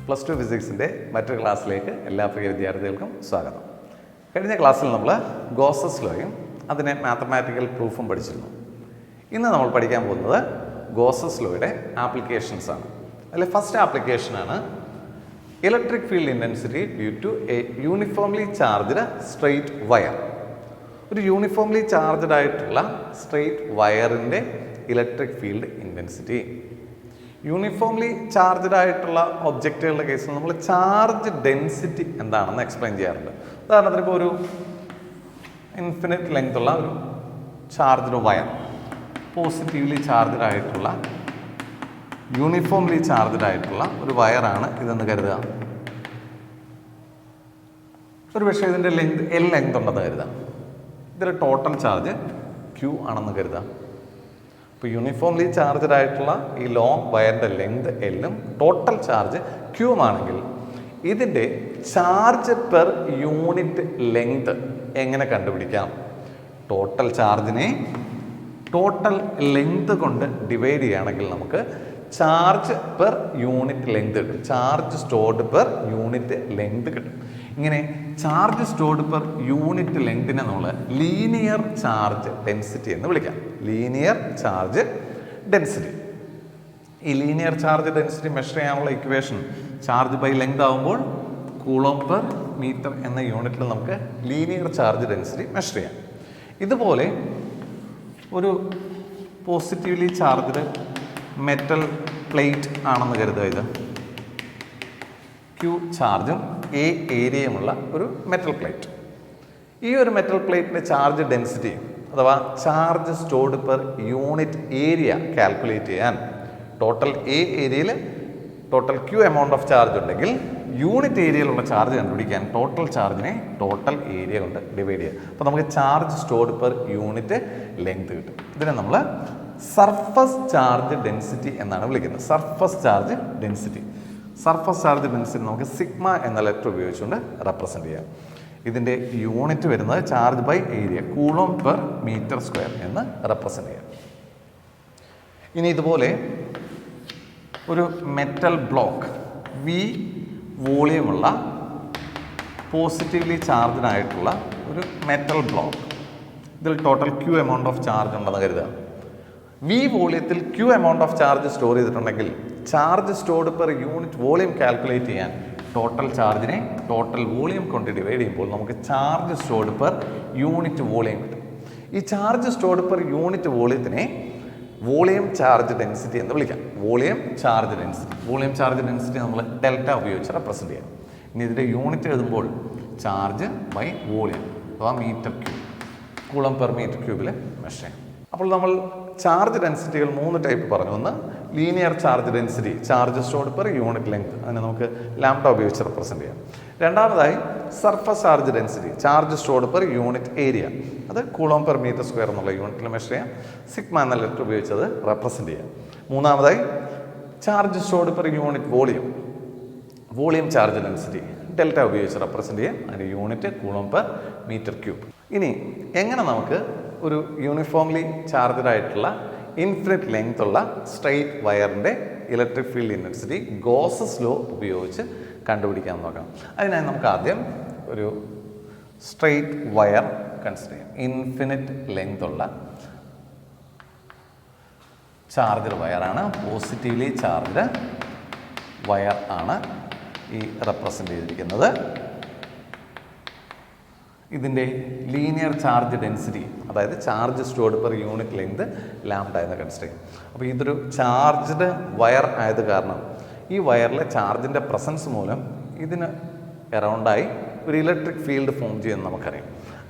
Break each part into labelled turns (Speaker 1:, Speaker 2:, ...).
Speaker 1: Plus two ഫിസിക്സിൻ്റെ മറ്റൊരു ക്ലാസ്സിലേക്ക് എല്ലാ പ്രിയ വിദ്യാർത്ഥികൾക്കും സ്വാഗതം. കഴിഞ്ഞ ക്ലാസ്സിൽ നമ്മൾ ഗോസസ് ലോയും അതിനെ മാത്തമാറ്റിക്കൽ പ്രൂഫും പഠിച്ചിരുന്നു. ഇന്ന് നമ്മൾ പഠിക്കാൻ പോകുന്നത് ഗോസസ് ലോയുടെ ആപ്ലിക്കേഷൻസ് ആണ്. അതിൽ ഫസ്റ്റ് ആപ്ലിക്കേഷനാണ് electric field intensity due to a uniformly charged straight wire. ഒരു യൂണിഫോംലി ചാർജ്ഡ് ആയിട്ടുള്ള സ്ട്രെയിറ്റ് വയറിൻ്റെ electric field intensity. Uniformly charged ആയിട്ടുള്ള ഒബ്ജക്റ്റുകളുടെ കേസിൽ നമ്മൾ ചാർജ് ഡെൻസിറ്റി എന്താണെന്ന് എക്സ്പ്ലെയിൻ ചെയ്യാറുണ്ട്. ഉദാഹരണത്തിന് ഇപ്പോൾ ഒരു ഇൻഫിനിറ്റ് ലെങ്ത് ഉള്ള ഒരു ചാർജ്ഡ് വയർ, പോസിറ്റീവ്ലി ചാർജ്ഡ് ആയിട്ടുള്ള യൂണിഫോംലി ചാർജ്ഡ് ആയിട്ടുള്ള ഒരു വയറാണ് ഇതെന്ന് കരുതുക. ഒരു പക്ഷേ ഇതിൻ്റെ ലെങ്ത് എൽ ലെങ്ത് ഉണ്ടെന്ന് കരുതാം. ഇതിൻ്റെ ടോട്ടൽ ചാർജ് ക്യൂ ആണെന്ന് കരുതാം. ഇപ്പോൾ യൂണിഫോംലി ചാർജ്ഡ് ആയിട്ടുള്ള ഈ ലോങ് വയറിൻ്റെ ലെങ്ത് എല്ലും ടോട്ടൽ ചാർജ് ക്യൂമാണെങ്കിൽ ഇതിൻ്റെ ചാർജ് പെർ യൂണിറ്റ് ലെങ്ത് എങ്ങനെ കണ്ടുപിടിക്കാം? ടോട്ടൽ ചാർജിനെ ടോട്ടൽ ലെങ്ത് കൊണ്ട് ഡിവൈഡ് ചെയ്യുകയാണെങ്കിൽ നമുക്ക് ചാർജ് പെർ യൂണിറ്റ് ലെങ്ത് കിട്ടും. Charge stored per unit length കിട്ടും. ഇങ്ങനെ ചാർജ് സ്റ്റോർഡ് പെർ യൂണിറ്റ് ലെങ്തിനെ നമ്മൾ ലീനിയർ ചാർജ് ഡെൻസിറ്റി എന്ന് വിളിക്കാം. Linear charge density. ഈ ലീനിയർ ചാർജ് ഡെൻസിറ്റി മെഷർ ചെയ്യാനുള്ള ഇക്വേഷൻ ചാർജ് ബൈ ലെങ്ത് ആകുമ്പോൾ കൂളോം പെർ മീറ്റർ എന്ന യൂണിറ്റിൽ നമുക്ക് ലീനിയർ ചാർജ് ഡെൻസിറ്റി മെഷർ ചെയ്യാം. ഇതുപോലെ ഒരു പോസിറ്റീവ്ലി ചാർജ്ഡ് മെറ്റൽ പ്ലേറ്റ് ആണെന്ന് കരുതുക. ഇത് ക്യൂ ചാർജും എ ഏരിയയുമുള്ള ഒരു മെറ്റൽ പ്ലേറ്റ്. ഈ ഒരു മെറ്റൽ പ്ലേറ്റിൻ്റെ ചാർജ് ഡെൻസിറ്റി അഥവാ charge stored per unit area calculate ചെയ്യാൻ ടോട്ടൽ എ ഏരിയയിൽ total Q amount of charge ഉണ്ടെങ്കിൽ യൂണിറ്റ് ഏരിയയിലുള്ള ചാർജ് കണ്ടുപിടിക്കാൻ ടോട്ടൽ ചാർജിനെ ടോട്ടൽ ഏരിയ കൊണ്ട് ഡിവൈഡ് ചെയ്യുക. അപ്പോൾ നമുക്ക് charge stored per unit length കിട്ടും. ഇതിനെ നമ്മൾ സർഫസ് ചാർജ് ഡെൻസിറ്റി എന്നാണ് വിളിക്കുന്നത്. Surface charge density. Surface charge density നമുക്ക് സിഗ്മ എന്ന ലെറ്റർ ഉപയോഗിച്ചുകൊണ്ട് റെപ്രസെൻ്റ് ചെയ്യാം. ഇതിൻ്റെ യൂണിറ്റ് വരുന്നത് charge by area, coulomb per metre square എന്ന് റെപ്രസെൻ്റ് ചെയ്യാം. ഇനി ഇതുപോലെ ഒരു മെറ്റൽ ബ്ലോക്ക് വി വോളിയമുള്ള പോസിറ്റീവ്ലി ചാർജ്ഡ് ആയിട്ടുള്ള ഒരു മെറ്റൽ ബ്ലോക്ക്, ഇതിൽ total Q amount of charge ഉണ്ടെന്ന് കരുതുക. വി വോളിയത്തിൽ Q amount of charge store ചെയ്തിട്ടുണ്ടെങ്കിൽ charge stored per unit volume calculate ചെയ്യാൻ ടോട്ടൽ ചാർജിനെ ടോട്ടൽ വോളിയം കൊണ്ട് ഡിവൈഡ് ചെയ്യുമ്പോൾ നമുക്ക് charge stored per unit volume കിട്ടും. ഈ ചാർജ് സ്റ്റോർഡ് പെർ യൂണിറ്റ് വോളിയത്തിനെ വോളിയം ചാർജ് ഡെൻസിറ്റി എന്ന് വിളിക്കാം. Volume charge density. Volume charge density നമ്മൾ ഡെൽറ്റ ഉപയോഗിച്ച് റെപ്രസെൻ്റ് ചെയ്യാം. ഇനി ഇതിൻ്റെ യൂണിറ്റ് എഴുതുമ്പോൾ ചാർജ് ബൈ വോളിയം അഥവാ metre cube, coulomb per metre ക്യൂബിൽ മെഷർ ചെയ്യാം. അപ്പോൾ നമ്മൾ ചാർജ് ഡെൻസിറ്റികൾ 3 ടൈപ്പ് പറഞ്ഞു. ഒന്ന് linear charge density, charge stored per unit length, അതിനെ നമുക്ക് ലാംഡ ഉപയോഗിച്ച് റെപ്രസെൻ്റ് ചെയ്യാം. രണ്ടാമതായി surface charge density, charge stored per unit area, അത് കൂളോം പെർ മീറ്റർ സ്ക്വയർ എന്നുള്ള യൂണിറ്റിൽ മെഷർ ചെയ്യാം. സിഗ്മ എന്ന ലെറ്റർ ഉപയോഗിച്ച് അത് റെപ്രസെൻ്റ് ചെയ്യാം. മൂന്നാമതായി charge stored per unit volume, volume charge density, delta ഉപയോഗിച്ച് റെപ്രസെൻ്റ് ചെയ്യാം. അതിൻ്റെ unit coulomb per metre cube. ഇനി എങ്ങനെ നമുക്ക് ഒരു യൂണിഫോംലി ചാർജ്ഡ് ആയിട്ടുള്ള ഇൻഫിനിറ്റ് ലെങ്ത് ഉള്ള സ്ട്രെയിറ്റ് വയറിൻ്റെ electric field intensity Gauss's law ഉപയോഗിച്ച് കണ്ടുപിടിക്കാൻ നോക്കാം. അതിനായി നമുക്ക് ആദ്യം ഒരു സ്ട്രെയിറ്റ് വയർ കൺസിഡർ ചെയ്യാം. ഇൻഫിനിറ്റ് ലെങ്ത് ഉള്ള ചാർജ്ഡ് വയറാണ്, പോസിറ്റീവ്ലി ചാർജ്ഡ് വയർ ആണ് ഈ റെപ്രസെൻ്റ് ചെയ്തിരിക്കുന്നത്. ഇതിൻ്റെ ലീനിയർ ചാർജ് ഡെൻസിറ്റി, അതായത് charge stored per unit length lambda എന്ന് കൺസിഡർ ചെയ്യും. അപ്പോൾ ഇതൊരു ചാർജ്ഡ് വയർ ആയത് കാരണം ഈ വയറിലെ ചാർജിൻ്റെ പ്രസൻസ് മൂലം ഇതിന് എറൗണ്ടായി ഒരു ഇലക്ട്രിക് ഫീൽഡ് ഫോം ചെയ്യുമെന്ന് നമുക്കറിയാം.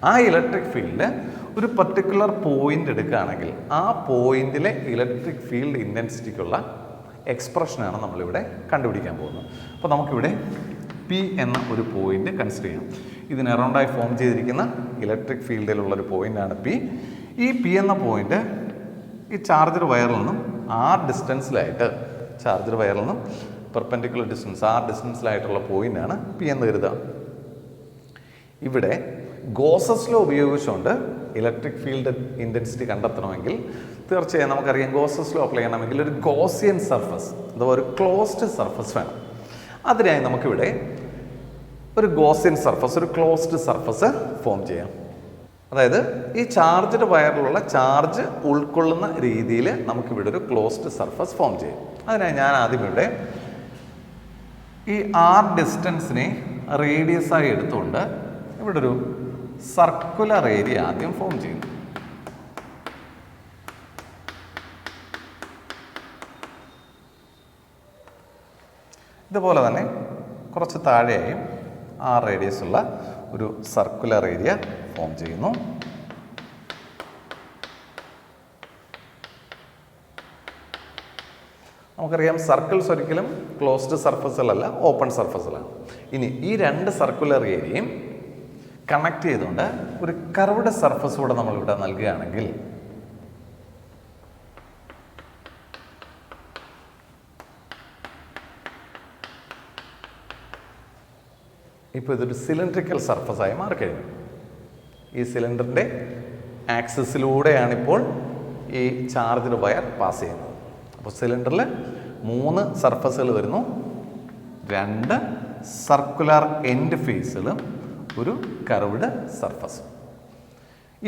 Speaker 1: ആ ഇലക്ട്രിക് ഫീൽഡ് ഒരു പർട്ടിക്കുലർ പോയിൻ്റ് എടുക്കുകയാണെങ്കിൽ ആ പോയിന്റിലെ ഇലക്ട്രിക് ഫീൽഡ് ഇൻറ്റൻസിറ്റിക്കുള്ള എക്സ്പ്രഷനാണ് നമ്മളിവിടെ കണ്ടുപിടിക്കാൻ പോകുന്നത്. അപ്പോൾ നമുക്കിവിടെ പി എന്ന ഒരു പോയിന്റ് കൺസിഡർ ചെയ്യാം. ഇതിന് അറൗണ്ടായി ഫോം ചെയ്തിരിക്കുന്ന ഇലക്ട്രിക് ഫീൽഡിലുള്ളൊരു പോയിൻ്റാണ് പി. ഈ പി എന്ന പോയിന്റ് ഈ ചാർജർ വയറിൽ നിന്നും ഡിസ്റ്റൻസിലായിട്ട്, ചാർജർ വയറിൽ നിന്നും പെർപെൻഡിക്കുലർ ഡിസ്റ്റൻസ് ഡിസ്റ്റൻസിലായിട്ടുള്ള പോയിൻ്റാണ് പി എന്ന് കരുതുക. ഇവിടെ ഗോസസ് ലോ ഉപയോഗിച്ചുകൊണ്ട് ഇലക്ട്രിക് ഫീൽഡ് ഇൻറ്റൻസിറ്റി കണ്ടെത്തണമെങ്കിൽ തീർച്ചയായും നമുക്കറിയാം ഗോസസ് ലോ അപ്ലൈ ചെയ്യണമെങ്കിൽ ഒരു ഗോസിയൻ സർഫസ് അഥവാ ഒരു ക്ലോസ്ഡ് സർഫസ് വേണം. അതിനായി നമുക്കിവിടെ ഒരു ഗോസിയൻ സർഫസ്, ഒരു ക്ലോസ്ഡ് സർഫസ് ഫോം ചെയ്യാം. അതായത് ഈ ചാർജ്ഡ് വയറിലുള്ള ചാർജ് ഉൾക്കൊള്ളുന്ന രീതിയിൽ നമുക്കിവിടെ ഒരു ക്ലോസ്ഡ് സർഫസ് ഫോം ചെയ്യും. അതിനായി ഞാൻ ആദ്യം ഇവിടെ ഈ ആർ ഡിസ്റ്റൻസിനെ റേഡിയസ് ആയി എടുത്തുകൊണ്ട് ഇവിടെ ഒരു സർക്കുലർ ഏരിയ ആദ്യം ഫോം ചെയ്യുന്നു. ഇതുപോലെ തന്നെ കുറച്ച് താഴെയായും ആർ റേഡിയസ് ഉള്ള ഒരു സർക്കുലർ ഏരിയ ഫോം ചെയ്യുന്നു. നമുക്കറിയാം സർക്കിൾസ് ഒരിക്കലും ക്ലോസ്ഡ് സർഫസുകളല്ല, ഓപ്പൺ സർഫസുകളാണ്. ഇനി ഈ രണ്ട് സർക്കുലർ ഏരിയയും കണക്ട് ചെയ്തുകൊണ്ട് ഒരു കർവ്ഡ് സർഫസ് കൂടെ നമ്മളിവിടെ നൽകുകയാണെങ്കിൽ ഇപ്പോൾ ഇതൊരു സിലിണ്ടറിക്കൽ സർഫസായി മാറിക്കഴിഞ്ഞു. ഈ സിലിണ്ടറിൻ്റെ ആക്സിസിലൂടെയാണിപ്പോൾ ഈ ചാർജ്ഡ് വയർ പാസ് ചെയ്യുന്നത്. അപ്പോൾ സിലിണ്ടറിൽ 3 സർഫസുകൾ വരുന്നു, 2 സർക്കുലർ എൻഡ് ഫേസുകളും ഒരു കർവ്ഡ് സർഫസും.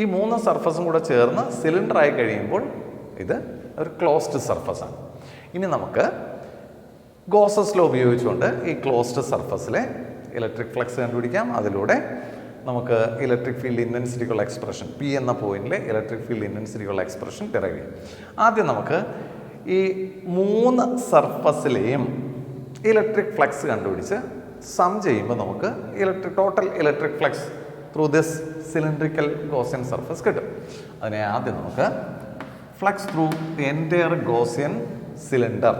Speaker 1: ഈ 3 സർഫസും കൂടെ ചേർന്ന് സിലിണ്ടർ ആയി കഴിയുമ്പോൾ ഇത് ഒരു ക്ലോസ്ഡ് സർഫസാണ്. ഇനി നമുക്ക് ഗോസസ് ലോ ഉപയോഗിച്ചുകൊണ്ട് ഈ ക്ലോസ്ഡ് സർഫസിലെ ഇലക്ട്രിക് ഫ്ലക്സ് കണ്ടുപിടിക്കാം. അതിലൂടെ നമുക്ക് ഇലക്ട്രിക് ഫീൽഡ് ഇൻറ്റൻസിറ്റിക്കുള്ള എക്സ്പ്രഷൻ പി എന്ന പോയിന്റിലെ ഇലക്ട്രിക് ഫീൽഡ് ഇൻറ്റൻസിറ്റിക്കുള്ള എക്സ്പ്രഷൻ ഡിറൈവ് ചെയ്യും. ആദ്യം നമുക്ക് ഈ 3 സർഫസിലെയും ഇലക്ട്രിക് ഫ്ലക്സ് കണ്ടുപിടിച്ച് സം ചെയ്യുമ്പോൾ നമുക്ക് total electric flux through this cylindrical Gaussian surface കിട്ടും. അതിനെ ആദ്യം നമുക്ക് flux through entire Gaussian cylinder,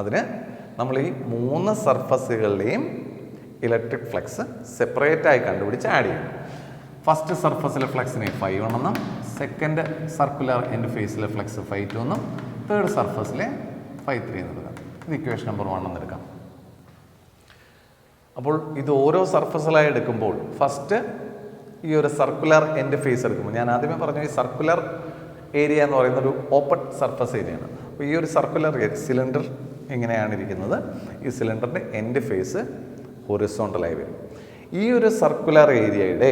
Speaker 1: അതിന് നമ്മൾ ഈ 3 സർഫസുകളുടെയും ഇലക്ട്രിക് ഫ്ലക്സ് സെപ്പറേറ്റ് ആയി കണ്ടുപിടിച്ച് ആഡ് ചെയ്യും. ഫസ്റ്റ് സർഫസിലെ ഫ്ലക്സിനെ φ1 എന്നും, സെക്കൻഡ് സർക്കുലർ എൻഡ് ഫേസിലെ ഫ്ലക്സ് φ2 എന്നും, തേർഡ് സർഫസിലെ φ3 എന്നെടുക്കാം. ഇത് ഇക്വേഷൻ നമ്പർ 1 എന്നെടുക്കാം. അപ്പോൾ ഇത് ഓരോ സർഫസുകളായി എടുക്കുമ്പോൾ ഫസ്റ്റ് ഈ ഒരു സർക്കുലർ എൻഡ് ഫേസ് എടുക്കുമ്പോൾ, ഞാൻ ആദ്യമേ പറഞ്ഞു ഈ സർക്കുലർ ഏരിയ എന്ന് പറയുന്ന ഒരു ഓപ്പൺ സർഫസ് ഏരിയയാണ്. അപ്പോൾ ഈ ഒരു സർക്കുലർ സിലിണ്ടർ എങ്ങനെയാണ് ഇരിക്കുന്നത്, ഈ സിലിണ്ടറിൻ്റെ എൻഡ് ഫേസ് ഹൊറിസോണ്ടലായി വരും. ഈ ഒരു സർക്കുലർ ഏരിയയുടെ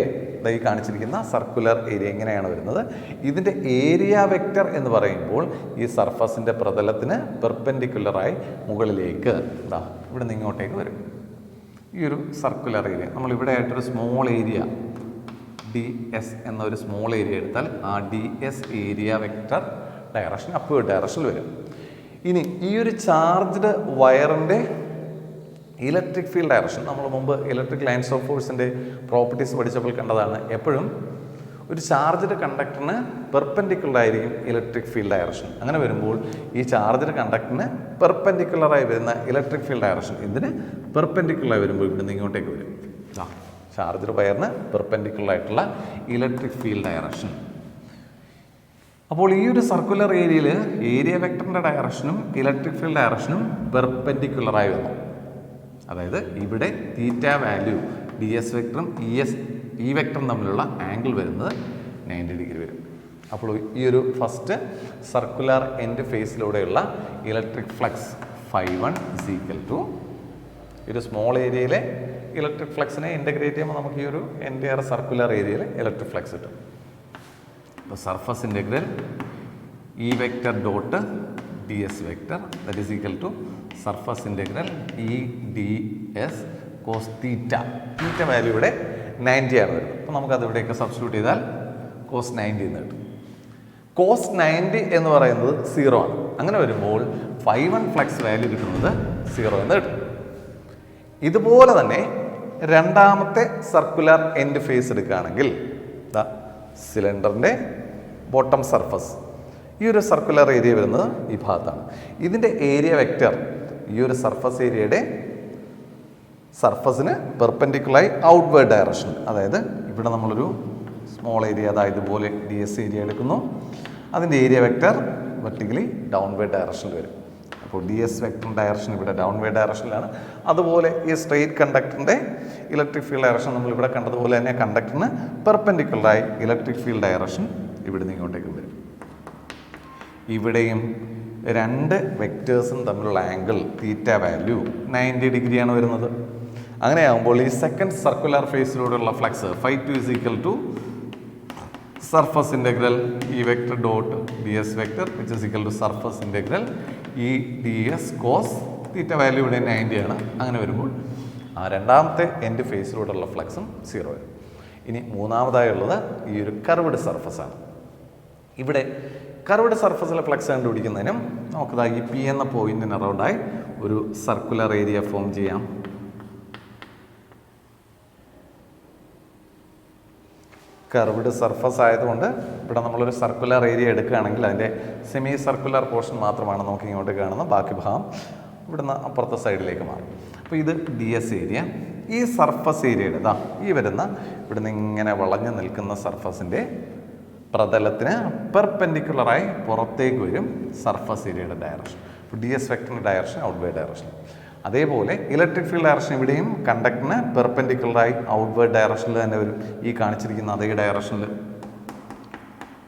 Speaker 1: ഈ കാണിച്ചിരിക്കുന്ന സർക്കുലർ ഏരിയ എങ്ങനെയാണ് വരുന്നത്, ഇതിൻ്റെ ഏരിയ വെക്റ്റർ എന്ന് പറയുമ്പോൾ ഈ സർഫസിൻ്റെ പ്രതലത്തിന് പെർപെൻഡിക്കുലറായി മുകളിലേക്ക് ഇവിടെ നിന്ന് ഇങ്ങോട്ടേക്ക് വരും. ഈ ഒരു സർക്കുലർ ഏരിയ നമ്മൾ ഇവിടെ ആയിട്ടൊരു സ്മോൾ ഏരിയ DS എന്നൊരു സ്മോൾ ഏരിയ എടുത്താൽ ആ DS area vector direction upward ഡയറക്ഷനിൽ വരും. ഇനി ഈ ഒരു ചാർജ്ഡ് വയറിൻ്റെ ഇലക്ട്രിക് ഫീൽഡ് ഡയറക്ഷൻ നമ്മൾ മുമ്പ് ഇലക്ട്രിക് ലൈൻസ് ഓഫ് ഫോഴ്സിൻ്റെ പ്രോപ്പർട്ടീസ് പഠിച്ചപ്പോൾ കണ്ടതാണ്. എപ്പോഴും ഒരു ചാർജ്ഡ് കണ്ടക്ടറിന് പെർപെൻഡിക്കുലർ ആയിരിക്കും ഇലക്ട്രിക് ഫീൽഡ് ഡയറക്ഷൻ. അങ്ങനെ വരുമ്പോൾ ഈ ചാർജ്ഡ് കണ്ടക്ടറിന് പെർപെൻഡിക്കുലറായി വരുന്ന ഇലക്ട്രിക് ഫീൽഡ് ഡയറക്ഷൻ ഇതിന് പെർപെൻഡിക്കുലറായി വരുമ്പോൾ ഇവിടെ നിന്ന് ഇങ്ങോട്ടേക്ക് വരും. ചാർജ്ഡ് വയറിന് പെർപെൻഡിക്കുലർ ആയിട്ടുള്ള ഇലക്ട്രിക് ഫീൽഡ് ഡയറക്ഷൻ. അപ്പോൾ ഈ ഒരു സർക്കുലർ ഏരിയയിൽ ഏരിയ വെക്ടറിൻ്റെ ഡയറക്ഷനും ഇലക്ട്രിക് ഫീൽഡ് ഡയറക്ഷനും പെർപെൻഡിക്കുലറായി വന്നു. അതായത് ഇവിടെ തീറ്റ വാല്യൂ DS വെക്ടറും ഈ വെക്ടറും തമ്മിലുള്ള ആംഗിൾ വരുന്നത് 90 ഡിഗ്രി വരും. അപ്പോൾ ഈ ഒരു ഫസ്റ്റ് സർക്കുലർ എൻഡ് ഫേസിലൂടെയുള്ള ഇലക്ട്രിക് ഫ്ലക്സ് φ1 = ഈ ഒരു സ്മോൾ ഏരിയയിലെ ഇലക്ട്രിക് ഫ്ലക്സിനെ ഇൻ്റഗ്രേറ്റ് ചെയ്യുമ്പോൾ നമുക്ക് ഈ ഒരു എൻറ്റയർ സർക്കുലർ ഏരിയയിൽ ഇലക്ട്രിക് ഫ്ലക്സ് കിട്ടും. അപ്പോൾ surface integral E vector dot DS vector that is equal to surface integral EdS cos theta value ഇവിടെ 90 ആണ് വരുന്നത്. അപ്പോൾ നമുക്കത് ഇവിടെയൊക്കെ സബ്സ്റ്റിറ്റ്യൂട്ട് ചെയ്താൽ കോസ് 90 എന്ന് കിട്ടും. കോസ് 90 എന്ന് പറയുന്നത് 0 ആണ്. അങ്ങനെ വരുമ്പോൾ φ1 ഫ്ലക്സ് വാല്യൂ കിട്ടുന്നത് 0 എന്ന് കിട്ടും. ഇതുപോലെ തന്നെ രണ്ടാമത്തെ സർക്കുലർ എൻഡ് ഫേസ് എടുക്കുകയാണെങ്കിൽ സിലിണ്ടറിൻ്റെ ബോട്ടം സർഫസ് ഈ ഒരു സർക്കുലർ ഏരിയ വരുന്നത് ഈ ഭാഗത്താണ്. ഇതിൻ്റെ ഏരിയ വെക്റ്റർ ഈ ഒരു സർഫസ് ഏരിയയുടെ സർഫസിന് പെർപെൻഡിക്കുലറായി ഔട്ട്വേർഡ് ഡയറക്ഷൻ, അതായത് ഇവിടെ നമ്മളൊരു സ്മോൾ ഏരിയ അതായത് ഇതുപോലെ DS ഏരിയ എടുക്കുന്നു. അതിൻ്റെ ഏരിയ വെക്റ്റർ വെർട്ടിക്കലി ഡൗൺവേർഡ് ഡയറക്ഷനിൽ വരും. അപ്പോൾ DS വെക്ടർ ഡയറക്ഷൻ ഇവിടെ ഡൗൺവേർഡ് ഡയറക്ഷനിലാണ്. അതുപോലെ ഈ സ്ട്രെയിറ്റ് കണ്ടക്ടറിൻ്റെ ഇലക്ട്രിക് ഫീൽഡ് ഡയറക്ഷൻ നമ്മൾ ഇവിടെ കണ്ടതുപോലെ തന്നെ കണ്ടക്ടറിന് പെർപെൻഡിക്കുലറായി ഇലക്ട്രിക് ഫീൽഡ് ഡയറക്ഷൻ ഇവിടെ നിന്ന് ഇങ്ങോട്ടേക്ക് വരും. ഇവിടെയും രണ്ട് വെക്റ്റേഴ്സും തമ്മിലുള്ള ആംഗിൾ തീറ്റ വാല്യൂ 90 ഡിഗ്രിയാണ് വരുന്നത്. അങ്ങനെയാകുമ്പോൾ ഈ സെക്കൻഡ് സർക്കുലർ ഫേസിലൂടെയുള്ള flux φ2 is equal to surface integral E vector dot D S vector which is equal to surface integral E D S cos theta value ഇവിടെ 90 ആണ്. അങ്ങനെ വരുമ്പോൾ ആ രണ്ടാമത്തെ എൻഡ് ഫേസിലൂടെയുള്ള ഫ്ലക്സും 0 വരും. ഇനി മൂന്നാമതായുള്ളത് ഈ ഒരു കർവ്ഡ് സർഫസാണ്. ഇവിടെ കർവ്ഡ് സർഫസിലെ ഫ്ലക്സ് കണ്ടുപിടിക്കുന്നതിനും നമുക്കതാ ഈ പി എന്ന പോയിന്റിന് അറൗണ്ടായി ഒരു സർക്കുലർ ഏരിയ ഫോം ചെയ്യാം. കർവ്ഡ് സർഫസ് ആയതുകൊണ്ട് ഇവിടെ നമ്മളൊരു സർക്കുലർ ഏരിയ എടുക്കുകയാണെങ്കിൽ അതിൻ്റെ സെമി സർക്കുലർ പോർഷൻ മാത്രമാണ് നമുക്ക് ഇങ്ങോട്ട് കാണുന്നത്. ബാക്കി ഭാഗം ഇവിടുന്ന് അപ്പുറത്തെ സൈഡിലേക്ക് മാറും. അപ്പോൾ ഇത് ഡി എസ് ഏരിയ. ഈ സർഫസ് ഏരിയയുടെ ഈ വരുന്ന ഇവിടുന്ന് ഇങ്ങനെ വളഞ്ഞു നിൽക്കുന്ന സർഫസിൻ്റെ പ്രതലത്തിന് പെർപെൻഡിക്കുലറായി പുറത്തേക്ക് വരും സർഫസ് ഏരിയയുടെ ഡയറക്ഷൻ. ഇപ്പോൾ ഡി എസ് വെക്ടറിൻ്റെ ഡയറക്ഷൻ ഔട്ട്വേർഡ് ഡയറക്ഷൻ. അതേപോലെ ഇലക്ട്രിക് ഫീൽഡ് ഡയറക്ഷൻ ഇവിടെയും കണ്ടക്ടറിന് പെർപെൻഡിക്കുലറായി ഔട്ട്വേർഡ് ഡയറക്ഷനിൽ തന്നെ വരും, ഈ കാണിച്ചിരിക്കുന്ന അതേ ഡയറക്ഷനിൽ.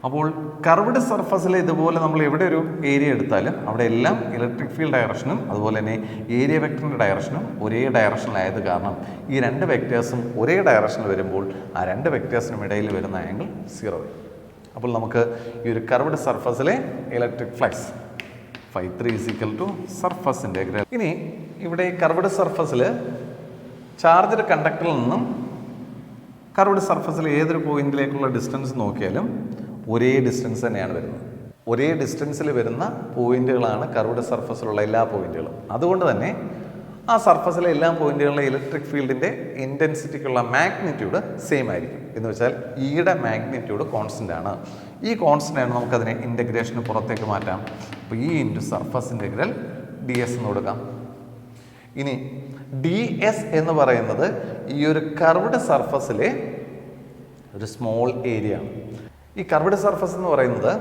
Speaker 1: അപ്പോൾ കർവ്ഡ് സർഫസിൽ ഇതുപോലെ നമ്മൾ എവിടെ ഒരു ഏരിയ എടുത്താലും അവിടെ എല്ലാം ഇലക്ട്രിക് ഫീൽഡ് ഡയറക്ഷനും അതുപോലെ തന്നെ ഏരിയ വെക്ടറിൻ്റെ ഡയറക്ഷനും ഒരേ ഡയറക്ഷനിലായത് കാരണം ഈ രണ്ട് വെക്ടേഴ്സും ഒരേ ഡയറക്ഷനിൽ വരുമ്പോൾ ആ രണ്ട് വെക്ടേഴ്സിനും ഇടയിൽ വരുന്ന ആംഗിൾ 0 വരും. അപ്പോൾ നമുക്ക് ഈ ഒരു കർവ്ഡ് സർഫസിലെ electric flux φ3 is equal to surface integral. ഇനി ഇവിടെ ഈ കർവ്ഡ് സർഫസിൽ ചാർജ്ഡ് കണ്ടക്ടറിൽ നിന്നും കർവ്ഡ് സർഫസിൽ ഏതൊരു പോയിന്റിലേക്കുള്ള ഡിസ്റ്റൻസ് നോക്കിയാലും ഒരേ ഡിസ്റ്റൻസ് തന്നെയാണ് വരുന്നത്. ഒരേ ഡിസ്റ്റൻസിൽ വരുന്ന പോയിന്റുകളാണ് കർവ്ഡ് സർഫസിലുള്ള എല്ലാ പോയിന്റുകളും. അതുകൊണ്ട് തന്നെ ആ സർഫസിലെ എല്ലാ പോയിന്റുകളിലെ ഇലക്ട്രിക് ഫീൽഡിൻ്റെ ഇൻറ്റൻസിറ്റിക്കുള്ള മാഗ്നിറ്റ്യൂഡ് സെയിം ആയിരിക്കും. എന്ന് വെച്ചാൽ ഇയുടെ മാഗ്നിറ്റ്യൂഡ് കോൺസ്റ്റൻ്റ് ആണ്. ഈ കോൺസ്റ്റൻ്റ് ആണ് നമുക്കതിനെ ഇൻ്റഗ്രേഷന് പുറത്തേക്ക് മാറ്റാം. അപ്പോൾ E into surface integral D S എന്ന് കൊടുക്കാം. ഇനി ഡി എസ് എന്ന് പറയുന്നത് ഈ ഒരു കർവ്ഡ് സർഫസിലെ ഒരു സ്മോൾ ഏരിയ ആണ്. ഈ കർവ്ഡ് സർഫസ് എന്ന് പറയുന്നത്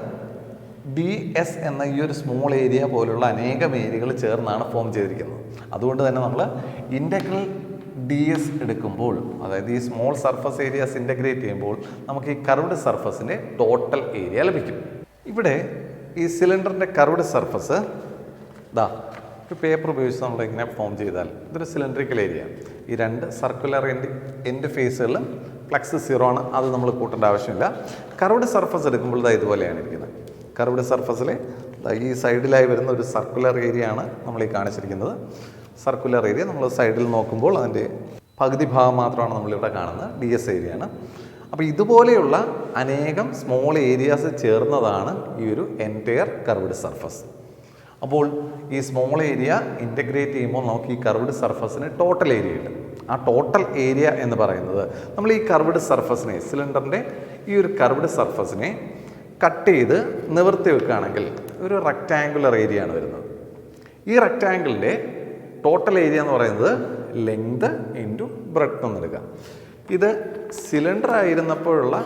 Speaker 1: ഡി എസ് എന്ന ഈ ഒരു സ്മോൾ ഏരിയ പോലുള്ള അനേകം ഏരിയകൾ ചേർന്നാണ് ഫോം ചെയ്തിരിക്കുന്നത്. അതുകൊണ്ട് തന്നെ നമ്മൾ ഇൻ്റഗ്രൽ ഡി എസ് എടുക്കുമ്പോൾ, അതായത് ഈ സ്മോൾ സർഫസ് ഏരിയാസ് ഇൻ്റഗ്രേറ്റ് ചെയ്യുമ്പോൾ നമുക്ക് ഈ കർവ്ഡ് സർഫസിൻ്റെ ടോട്ടൽ ഏരിയ ലഭിക്കും. ഇവിടെ ഈ സിലിണ്ടറിൻ്റെ കർവ്ഡ് സർഫസ് ഒരു പേപ്പർ ഉപയോഗിച്ച് നമ്മൾ ഇങ്ങനെ ഫോം ചെയ്താൽ ഇതൊരു സിലിണ്ടറിക്കൽ ഏരിയ. ഈ രണ്ട് സർക്കുലർ എൻഡ് ഫേസുകളിലും ഫ്ലക്സ് 0 ആണ്. അത് നമ്മൾ കൂട്ടേണ്ട ആവശ്യമില്ല. കർവ്ഡ് സർഫസ് എടുക്കുമ്പോൾ ഇതുപോലെയാണ് ഇരിക്കുന്നത്. കർവ്ഡ് സർഫസിലെ ഈ സൈഡിലായി വരുന്ന ഒരു സർക്കുലർ ഏരിയ ആണ് നമ്മൾ ഈ കാണിച്ചിരിക്കുന്നത്. സർക്കുലർ ഏരിയ നമ്മൾ സൈഡിൽ നോക്കുമ്പോൾ അതിൻ്റെ പകുതി ഭാഗം മാത്രമാണ് നമ്മളിവിടെ കാണുന്നത്. ഡി എസ് ഏരിയ ആണ്. അപ്പോൾ ഇതുപോലെയുള്ള അനേകം സ്മോൾ ഏരിയാസ് ചേർന്നതാണ് ഈ ഒരു എൻറ്റയർ കർവ്ഡ് സർഫസ്. അപ്പോൾ ഈ സ്മോൾ ഏരിയ ഇൻ്റഗ്രേറ്റ് ചെയ്യുമ്പോൾ നമുക്ക് ഈ കർവ്ഡ് സർഫസിന് ടോട്ടൽ ഏരിയ ഉണ്ട്. ആ ടോട്ടൽ ഏരിയ എന്ന് പറയുന്നത് നമ്മൾ ഈ കർവ്ഡ് സർഫസിനെ, സിലിണ്ടറിൻ്റെ ഈ ഒരു കർവ്ഡ് സർഫസിനെ കട്ട് ചെയ്ത് നിവർത്തി വെക്കുകയാണെങ്കിൽ ഒരു റെക്റ്റാങ്കുലർ ഏരിയ ആണ് വരുന്നത്. ഈ റെക്റ്റാങ്കിളിൻ്റെ ടോട്ടൽ ഏരിയ എന്ന് പറയുന്നത് ലെങ്ത് ഇൻറ്റു ബ്രെഡ്ത്ത് എന്നെടുക്കാം. ഇത് സിലിണ്ടർ ആയിരുന്നപ്പോഴുള്ള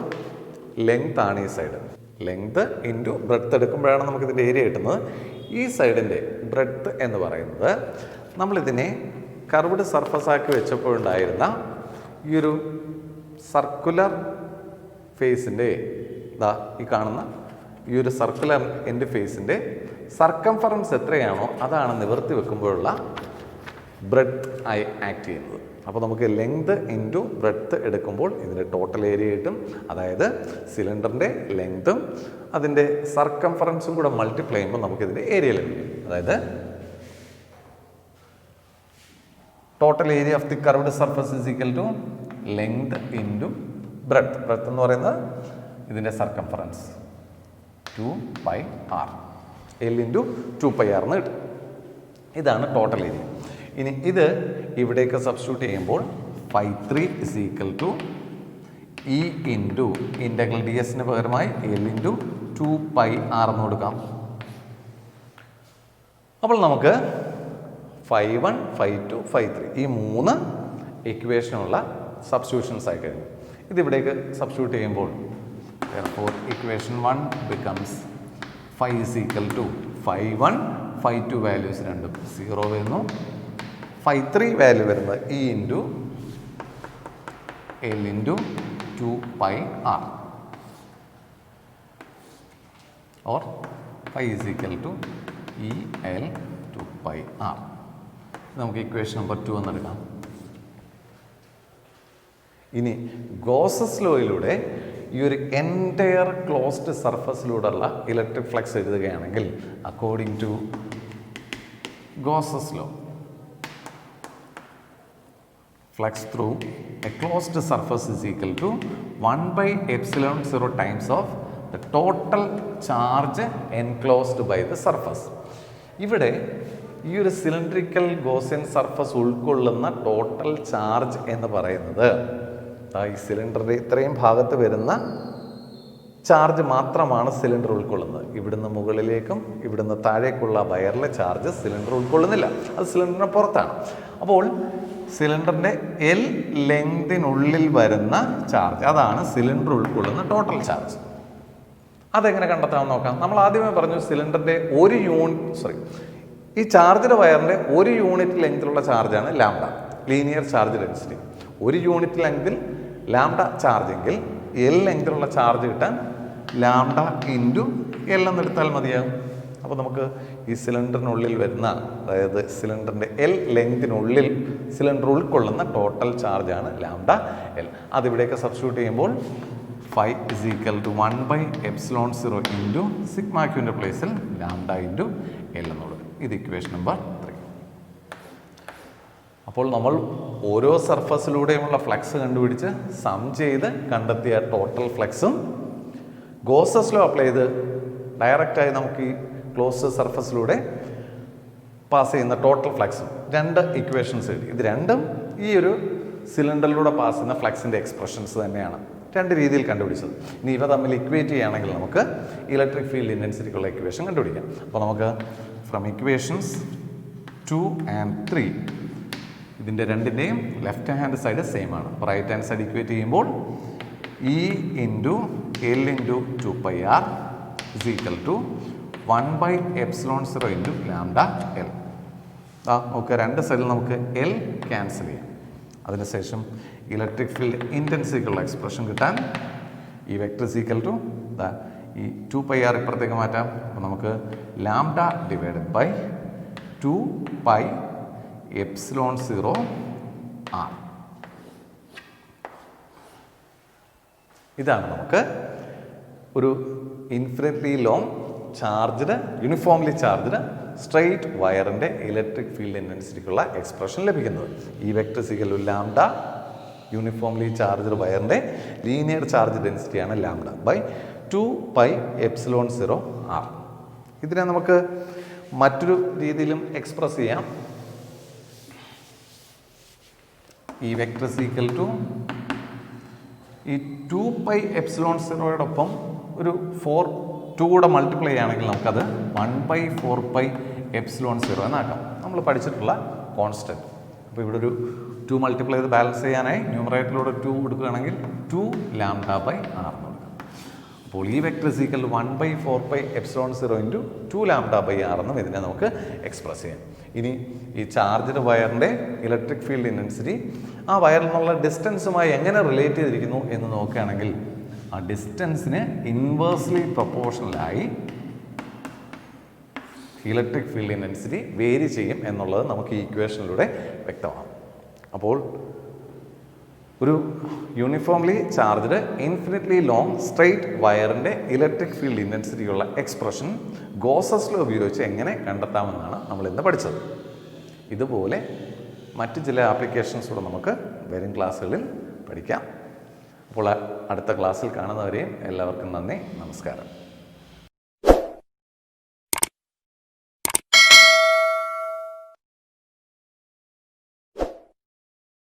Speaker 1: ലെങ്ത് ആണ് ഈ സൈഡ്. ലെങ്ത് ഇൻറ്റു ബ്രെഡ്ത്ത് എടുക്കുമ്പോഴാണ് നമുക്കിതിൻ്റെ ഏരിയ കിട്ടുന്നത്. ഈ സൈഡിൻ്റെ ബ്രെഡ്ത്ത് എന്ന് പറയുന്നത് നമ്മളിതിനെ കർവ്ഡ് സർഫസ് ആക്കി വെച്ചപ്പോഴുണ്ടായിരുന്ന ഈ ഒരു സർക്കുലർ ഫേസിൻ്റെ ഈ കാണുന്ന ഈ ഒരു സർക്കുലർ എൻഡ് ഫേസിൻ്റെ സർക്കംഫറൻസ് എത്രയാണോ അതാണ് നിവർത്തി വെക്കുമ്പോഴുള്ള ബ്രെഡ്ത്ത് ആയി ആക്ട് ചെയ്യുന്നത്. അപ്പോൾ നമുക്ക് ലെങ്ത് ഇൻറ്റു ബ്രെഡ്ത്ത് എടുക്കുമ്പോൾ ഇതിൻ്റെ ടോട്ടൽ ഏരിയ കിട്ടും. അതായത് സിലിണ്ടറിൻ്റെ ലെങ്തും അതിൻ്റെ സർക്കംഫറൻസും കൂടെ മൾട്ടിപ്ലൈ ചെയ്യുമ്പോൾ നമുക്കിതിൻ്റെ ഏരിയ ലഭിക്കും. അതായത് total area of the curved surface is equal to length into breadth. Breadth എന്ന് പറയുന്നത് ഇതിൻ്റെ circumference 2πr, L into 2πr എന്ന് കിട്ടും. ഇതാണ് ടോട്ടൽ ഏരിയ. ഇനി ഇത് ഇവിടേക്ക് സബ്സ്റ്റിറ്റ്യൂട്ട് ചെയ്യുമ്പോൾ φ3 is equal to E into integral D എസിന് പകരമായി L ഇൻറ്റു 2πr എന്ന് കൊടുക്കാം. അപ്പോൾ നമുക്ക് φ1, φ2, φ3 ഈ 3 ഇക്വേഷനുള്ള സബ്സ്റ്റിറ്റ്യൂഷൻസ് ആയി കഴിഞ്ഞു. ഇതിവിടേക്ക് സബ്സ്റ്റിറ്റ്യൂട്ട് ചെയ്യുമ്പോൾ therefore equation 1 becomes phi is equal to phi1, phi2 values രണ്ടും 0 വരുന്നു. phi3 വാല്യൂ വരുന്നത് E into L into 2πr or phi is equal to E L 2 pi R. നമുക്ക് ഇക്വേഷൻ നമ്പർ 2 എന്നെടുക്കാം. ഇനി ഗോസസ് ലോയിലൂടെ ഈ ഒരു എൻറ്റയർ ക്ലോസ്ഡ് സർഫസിലൂടെയുള്ള ഇലക്ട്രിക് ഫ്ലക്സ് എഴുതുകയാണെങ്കിൽ according to Gauss's law, flux through a closed surface is equal to 1 by epsilon 0 times of the total charge enclosed by the surface. ഇവിടെ ഈ ഒരു സിലിണ്ടറിക്കൽ ഗോസിയൻ സർഫസ് ഉൾക്കൊള്ളുന്ന total charge എന്ന് പറയുന്നത് ഈ സിലിണ്ടറിൻ്റെ ഇത്രയും ഭാഗത്ത് വരുന്ന ചാർജ് മാത്രമാണ് സിലിണ്ടർ ഉൾക്കൊള്ളുന്നത്. ഇവിടുന്ന് മുകളിലേക്കും ഇവിടുന്ന് താഴേക്കുള്ള വയറിലെ ചാർജ് സിലിണ്ടർ ഉൾക്കൊള്ളുന്നില്ല, അത് സിലിണ്ടറിന് പുറത്താണ്. അപ്പോൾ സിലിണ്ടറിൻ്റെ എൽ ലെങ്തിനുള്ളിൽ വരുന്ന ചാർജ്, അതാണ് സിലിണ്ടർ ഉൾക്കൊള്ളുന്ന ടോട്ടൽ ചാർജ്. അതെങ്ങനെ കണ്ടെത്താമെന്ന് നോക്കാം. നമ്മൾ ആദ്യമേ പറഞ്ഞു സിലിണ്ടറിൻ്റെ ഈ ചാർജിൻ്റെ വയറിൻ്റെ 1 യൂണിറ്റ് ലെങ്തിലുള്ള ചാർജാണ് lambda, linear charge density. 1 unit ലെങ്തിൽ ലാംഡ ചാർജെങ്കിൽ എൽ ലെങ്തിലുള്ള ചാർജ് കിട്ടാൻ ലാംഡ ഇൻറ്റു എൽ എന്നെടുത്താൽ മതിയാകും. അപ്പോൾ നമുക്ക് ഈ സിലിണ്ടറിനുള്ളിൽ വരുന്ന, അതായത് സിലിണ്ടറിൻ്റെ എൽ ലെങ്തിനുള്ളിൽ സിലിണ്ടർ ഉൾക്കൊള്ളുന്ന ടോട്ടൽ ചാർജാണ് ലാംഡ എൽ. അതിവിടെയൊക്കെ സബ്സ്റ്റിറ്റ്യൂട്ട് ചെയ്യുമ്പോൾ 5 is equal to 1 by epsilon 0 into sigma ക്യൂവിൻ്റെ പ്ലേസിൽ ലാംഡ ഇൻറ്റു എൽ എന്നുള്ളത്. ഇത് ഇക്വേഷൻ നമ്പർ 3. അപ്പോൾ നമ്മൾ ഓരോ സർഫസിലൂടെയുമുള്ള ഫ്ലക്സ് കണ്ടുപിടിച്ച് സം ചെയ്ത് കണ്ടെത്തിയ ടോട്ടൽ ഫ്ലക്സും ഗോസസ് ലോ അപ്ലൈ ചെയ്ത് ഡയറക്റ്റായി നമുക്ക് ഈ ക്ലോസ്ഡ് സർഫസിലൂടെ പാസ് ചെയ്യുന്ന ടോട്ടൽ ഫ്ലക്സും 2 ഇക്വേഷൻസ് എഴുതി. ഇത് രണ്ടും ഈ ഒരു സിലിണ്ടറിലൂടെ പാസ് ചെയ്യുന്ന ഫ്ലക്സിൻ്റെ എക്സ്പ്രഷൻസ് തന്നെയാണ്, 2 രീതിയിൽ കണ്ടുപിടിച്ചത്. ഇനി ഇവ തമ്മിൽ ഇക്വേറ്റ് ചെയ്യുകയാണെങ്കിൽ നമുക്ക് ഇലക്ട്രിക് ഫീൽഡ് ഇൻറ്റൻസിറ്റിക്കുള്ള ഇക്വേഷൻ കണ്ടുപിടിക്കാം. അപ്പോൾ നമുക്ക് ഫ്രം ഇക്വേഷൻസ് 2 and 3 ഇതിൻ്റെ രണ്ടിൻ്റെയും ലെഫ്റ്റ് ഹാൻഡ് സൈഡ് സെയിം ആണ്. അപ്പോൾ റൈറ്റ് ഹാൻഡ് സൈഡ് ഇക്വേറ്റ് ചെയ്യുമ്പോൾ E into L into 2 pi R is equal to 1 by epsilon 0 into lambda L. നമുക്ക് 2 സൈഡിൽ നമുക്ക് എൽ ക്യാൻസൽ ചെയ്യാം. അതിനുശേഷം ഇലക്ട്രിക് ഫീൽഡ് ഇൻറ്റൻസിറ്റിക്കുള്ള എക്സ്പ്രഷൻ കിട്ടാൻ ഈ വെക്ടർ ഇസ് ഈക്വൽ ടു ഈ 2 പൈ ആർ ഇപ്പുറത്തേക്ക് മാറ്റാം. അപ്പോൾ നമുക്ക് lambda divided by 2 pi epsilon 0 R. ഇതാണ് നമുക്ക് ഒരു infinitely long charged, uniformly charged straight വയറിൻ്റെ ഇലക്ട്രിക് ഫീൽഡ് ഇൻറ്റൻസിറ്റിക്കുള്ള എക്സ്പ്രഷൻ ലഭിക്കുന്നത്. E vector equal to lambda, uniformly charged വയറിൻ്റെ ലീനിയർ ചാർജ് ഡെൻസിറ്റിയാണ് lambda by 2 pi epsilon 0 R. ഇതിനെ നമുക്ക് മറ്റൊരു രീതിയിലും എക്സ്പ്രസ് ചെയ്യാം. ഈ വെക്ടർ ഈക്വൽ ടു ഈ 2 പൈ എപ്സിലോൺ 0യോടൊപ്പം ഒരു 2 കൂടെ മൾട്ടിപ്ലൈ ചെയ്യുകയാണെങ്കിൽ നമുക്കത് 1 by 4 പൈ എപ്സിലോൺ 0 എന്നാക്കാം. നമ്മൾ പഠിച്ചിട്ടുള്ള കോൺസ്റ്റൻറ്റ്. അപ്പോൾ ഇവിടെ ഒരു 2 മൾട്ടിപ്ലൈ ചെയ്ത് ബാലൻസ് ചെയ്യാനായി ന്യൂമറേറ്ററിലൂടെ 2 കൊടുക്കുകയാണെങ്കിൽ 2 ലാംഡ ബൈ ആർ എന്ന് കൊടുക്കാം. അപ്പോൾ ഈ vector equal to 1 by 4 pi epsilon 0 into 2 lambda by R എന്നും ഇതിനെ നമുക്ക് എക്സ്പ്രസ് ചെയ്യാം. ഇനി ഈ ചാർജ്ഡ് വയറിൻ്റെ ഇലക്ട്രിക് ഫീൽഡ് ഇൻറ്റൻസിറ്റി ആ വയറിൽ നിന്നുള്ള ഡിസ്റ്റൻസുമായി എങ്ങനെ റിലേറ്റ് ചെയ്തിരിക്കുന്നു എന്ന് നോക്കുകയാണെങ്കിൽ ആ ഡിസ്റ്റൻസിന് ഇൻവേഴ്സ്ലി പ്രൊപ്പോർഷണലായി ഇലക്ട്രിക് ഫീൽഡ് ഇൻറ്റൻസിറ്റി വേരി ചെയ്യും എന്നുള്ളത് നമുക്ക് ഈ ഇക്വേഷനിലൂടെ വ്യക്തമാണ്. അപ്പോൾ ഒരു uniformly charged infinitely long straight വയറിൻ്റെ ഇലക്ട്രിക് ഫീൽഡ് ഇൻറ്റൻസിറ്റിയുള്ള എക്സ്പ്രഷൻ ഗോസസ് ലോ ഉപയോഗിച്ച് എങ്ങനെ കണ്ടെത്താമെന്നാണ് നമ്മൾ ഇന്ന് പഠിച്ചത്. ഇതുപോലെ മറ്റ് ചില ആപ്ലിക്കേഷൻസ് കൂടെ നമുക്ക് വരും ക്ലാസ്സുകളിൽ പഠിക്കാം. അപ്പോൾ അടുത്ത ക്ലാസ്സിൽ കാണുന്നവരെയും എല്ലാവർക്കും നന്ദി, നമസ്കാരം.